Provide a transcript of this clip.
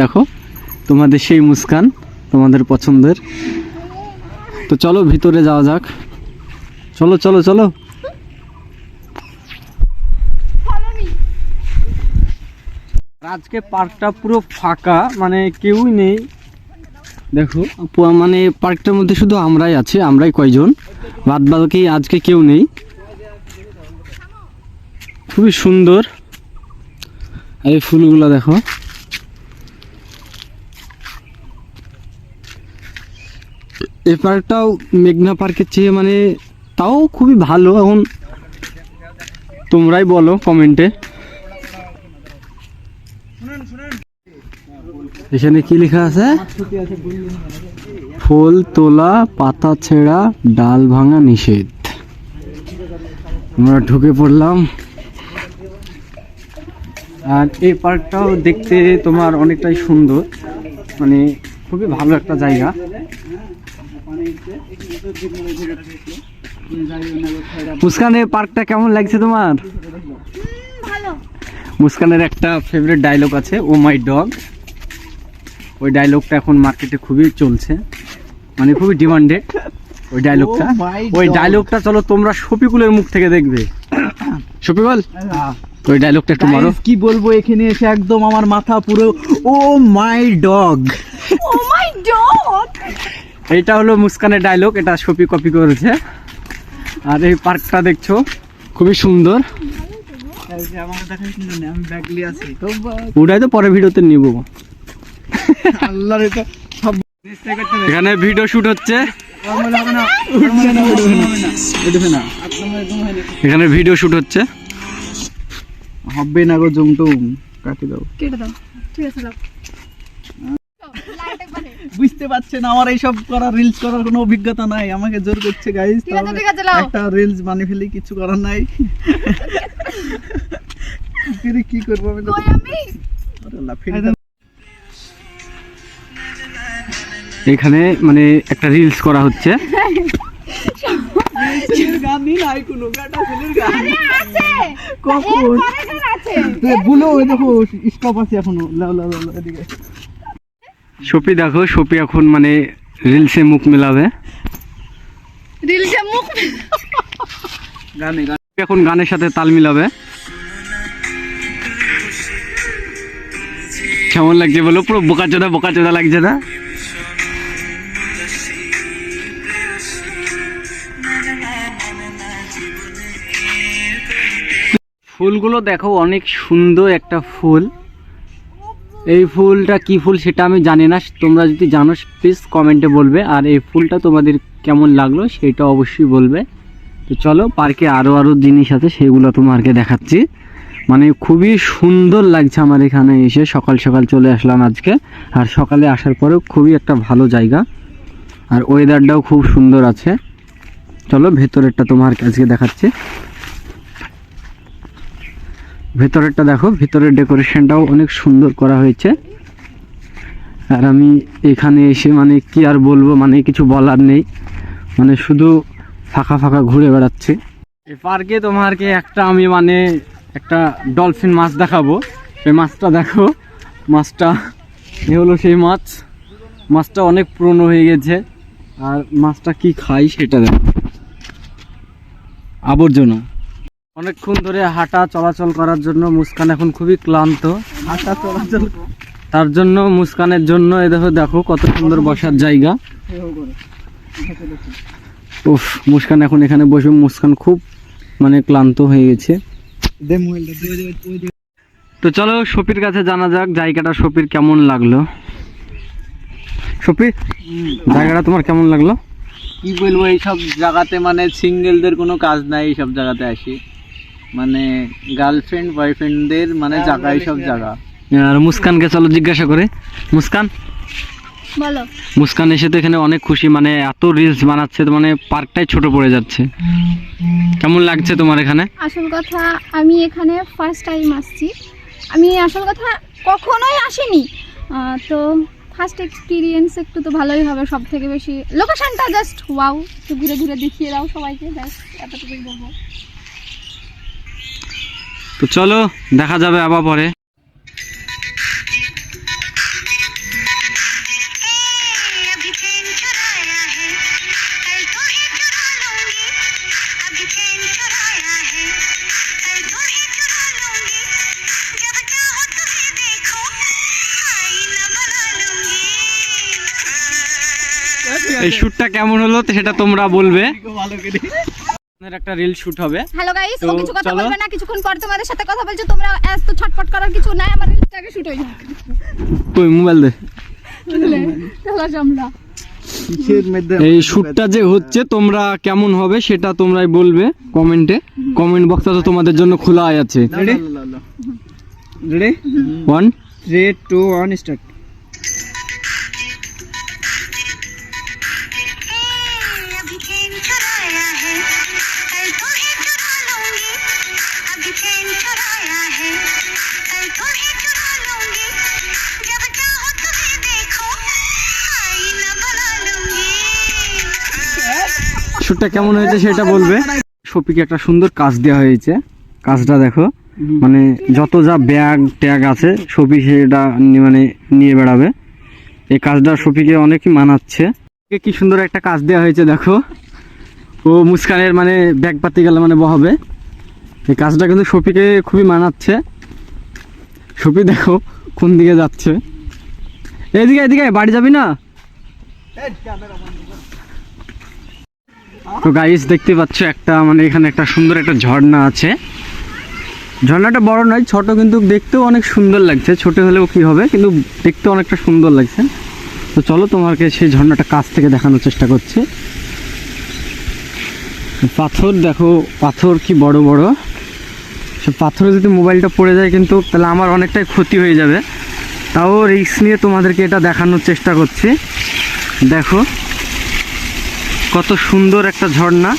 দেখো তোমাদের সেই মুস্কান, তোমাদের পছন্দের। তো চলো ভিতরে যাওয়া যাক, চলো চলো চলো। আজকে পার্কটা পুরো ফাঁকা, মানে কেউই নেই। দেখো মানে পার্কটার মধ্যে শুধু আমরাই আছি, আমরাই কয়জন, বাদ বাকি আজকে কেউ নেই। খুবই সুন্দর এই ফুলগুলো দেখো। এই পার্কটাও মেঘনা পার্কের চেয়ে মানে তাও খুবই ভালো। এখন তোমরাই বলো কমেন্টে। এখানে কি লেখা আছে? ফুল তোলা, পাতা ছেঁড়া, ডাল ভাঙা নিষেধ। আমরা ঢুকে পড়লাম। আর এই পার্কটাও দেখতে তোমার অনেকটাই সুন্দর, মানে খুবই ভালো একটা জায়গা। মুস্কান, এই পার্কটা কেমন লাগছে তোমার? মুস্কানের একটা ফেভারিট ডায়লগ আছে, ও মাই ডগ। ওই ডায়লগটা এখন মার্কেটে খুবই চলছে, মানে খুবই ডিমান্ডেড ওই ডায়লগটা। ওই ডায়লগটা চলো তোমরা শফিকুলের মুখ থেকে দেখবে। শফিকুল, ওই ডায়লগটা একটু মারো। কি বলবো, এখানে এসে একদম আমার মাথা পুরো ও মাই ডগ, ও মাই ডগ। এইটা হলো মুস্কানের ডায়লগ, এটা শফি কপি করেছে। আর এই পার্কটা দেখছো খুবই সুন্দর। আমি ব্যাগলি আছি ওটাই তো পরে ভিডিওতে নিব। আল্লাহর এখানে ভিডিও শুট হচ্ছে, এখানে ভিডিও শুট হচ্ছে। হবে না গো, জুমটুম কাটি দাও, কেটে দাও। ঠিক আছে দাও। বুঝতে পারছেন আমার এইসব করার, রিলস করার কোনো অভিজ্ঞতা নাই, আমাকে জোর করছে গাইস। একটা রিলস বানিয়ে ফেলি, কিছু করার নাই। কি করবো আমি? এখানে মানে একটা রিলস করা হচ্ছে। গানই নাই কোনো, গাটা ছেলের গান আছে কখন আছে। বলো, ওই দেখো স্টপ আছে এখনো। লাও লাও লাও, এদিকে শফি দেখো, শফি এখন মানে রিলসে মুখ মেলাবে। রিলসে মুখ গানে গান এখন গানের সাথে তাল মিলাবে। কেমন লাগছে বলো? পুরো বোকাচোদা বোকাচোদা লাগছে না? ফুলগুলো দেখো, অনেক সুন্দর একটা ফুল। এই ফুলটা কি ফুল সেটা আমি জানি না, তোমরা যদি জানো প্লিজ কমেন্টে বলবে। আর এই ফুলটা তোমাদের কেমন লাগলো সেটা অবশ্যই বলবে। তো চলো পার্কে আরও জিনিস আছে, সেগুলো তোমাকে দেখাচ্ছি। মানে খুবই সুন্দর লাগছে আমার এখানে এসে। সকাল সকাল চলে আসলাম আজকে, আর সকালে আসার পরেও খুবই একটা ভালো জায়গা, আর ওয়েদারটাও খুব সুন্দর আছে। চলো ভেতরেরটা তোমার আজকে দেখাচ্ছি। ভেতরেরটা দেখো, ভেতরের ডেকোরেশনটাও অনেক সুন্দর করা হয়েছে। আর আমি এখানে এসে মানে কি আর বলবো, মানে কিছু বলার নেই, মানে শুধু ফাঁকা ফাঁকা ঘুরে বেড়াচ্ছে এই পার্কে। তোমাকে একটা আমি মানে একটা ডলফিন মাছ দেখাবো। সেই মাছটা দেখো, মাছটা এ হলো সেই মাছ। মাছটা অনেক পুরনো হয়ে গেছে। আর মাছটা কি খাই সেটা দেখো, আবর্জনা। অনেকক্ষণ ধরে হাঁটা চলাচল করার জন্য মুস্কান এখন খুবই ক্লান্ত। হাঁটা চলাচল, তার জন্য মুস্কানের জন্য এ দেখো, দেখো কত সুন্দর বসার জায়গা। উফ, মুস্কান এখন এখানে বসে, মুস্কান খুব মানে ক্লান্ত হয়ে গেছে। তো চলো শফির কাছে জানা যাক জায়গাটা শফির কেমন লাগলো। শফি, জায়গাটা তোমার কেমন লাগলো? কি বলবো, এইসব জায়গাতে মানে সিঙ্গেলদের কোনো কাজ নাই। এইসব জায়গাতে আসি মানে গার্লফ্রেন্ড বয়ফ্রেন্ডদের মানে জায়গা, এইসব জায়গা। আর মুস্কানকে চলো জিজ্ঞাসা করে। মুস্কান বলো। মুস্কান এসে তো এখানে অনেক খুশি, মানে এত রিলস বানাচ্ছে, তো মানে পার্কটাই ছোট পড়ে যাচ্ছে। কেমন লাগছে তোমার এখানে? আসল কথা আমি এখানে ফার্স্ট টাইম আসছি। আমি আসল কথা কখনোই আসিনি, তো ফার্স্ট এক্সপিরিয়েন্স একটু তো ভালোই হবে। সব থেকে বেশি লোকেশনটা জাস্ট ওয়াও, একটু ঘুরে ঘুরে দেখিয়ে দাও সবাইকে, ব্যাস এতটুকুই বলবো। তো চলো দেখা যাবে আবার পরে। এই শ্যুটটা কেমন হলো তো সেটা তোমরা বলবে। ভালো করে আপনার একটা রিল শ্যুট হবে। হ্যালো গাইস, তো ও কিছু কথা চলো। বলবে না, কিছুক্ষণ পর তোমাদের সাথে কথা বলছো। তোমরা এত ছটফট করার কিছু নাই, আমার রিলটাকে শুট হয়ে যাবে। তুই মোবাইল দে। চলো আমরা কিসের মধ্যে এই শ্যুটটা যে হচ্ছে তোমরা কেমন হবে সেটা তোমরাই বলবে কমেন্টে। কমেন্ট বক্সটা তো তোমাদের জন্য খোলা আছে। Ready ready 1 3 2 1 start. अभी चैन चुराया है, कल तुम्हें चुरा लूंगी। अभी चैन चुराया है, कल तुम्हें चुरा लूंगी। जब चाहो तुम्हें देखो, आईना बना लूंगी। শ্যুটটা কেমন হয়েছে সেটা বলবে। শফিকে একটা সুন্দর কাজ দেওয়া হয়েছে। কাজটা দেখো, মানে যত যা ব্যাগ ট্যাগ আছে শফি সেটা মানে নিয়ে বেড়াবে। এই কাজটা শফিকে অনেকই মানাচ্ছে। কি সুন্দর একটা কাজ দেওয়া হয়েছে দেখো। ও মুস্কানের মানে ব্যাগ পাতি গেলে মানে বহাবে। এই কাজটা কিন্তু শফিকে খুবই মানাচ্ছে। শফি দেখো কোন দিকে যাচ্ছে। এদিকে এদিকে বাড়ি যাবি না? তো গাইস দেখতে পাচ্ছ একটা মানে এখানে একটা সুন্দর একটা ঝর্ণা আছে। ঝর্ণাটা বড় নয়, ছোট, কিন্তু দেখতেও অনেক সুন্দর লাগছে। ছোট হলেও কি হবে, কিন্তু দেখতে অনেকটা সুন্দর লাগছে। তো চলো তোমাকে সেই ঝর্ণাটা কাছ থেকে দেখানোর চেষ্টা করছি। পাথর দেখো, পাথর কি বড় বড়। সে পাথরে যদি মোবাইলটা পড়ে যায় কিন্তু তাহলে আমার অনেকটাই ক্ষতি হয়ে যাবে। তাও রিস্ক নিয়ে তোমাদেরকে এটা দেখানোর চেষ্টা করছি। দেখো কত সুন্দর একটা ঝর্ণা।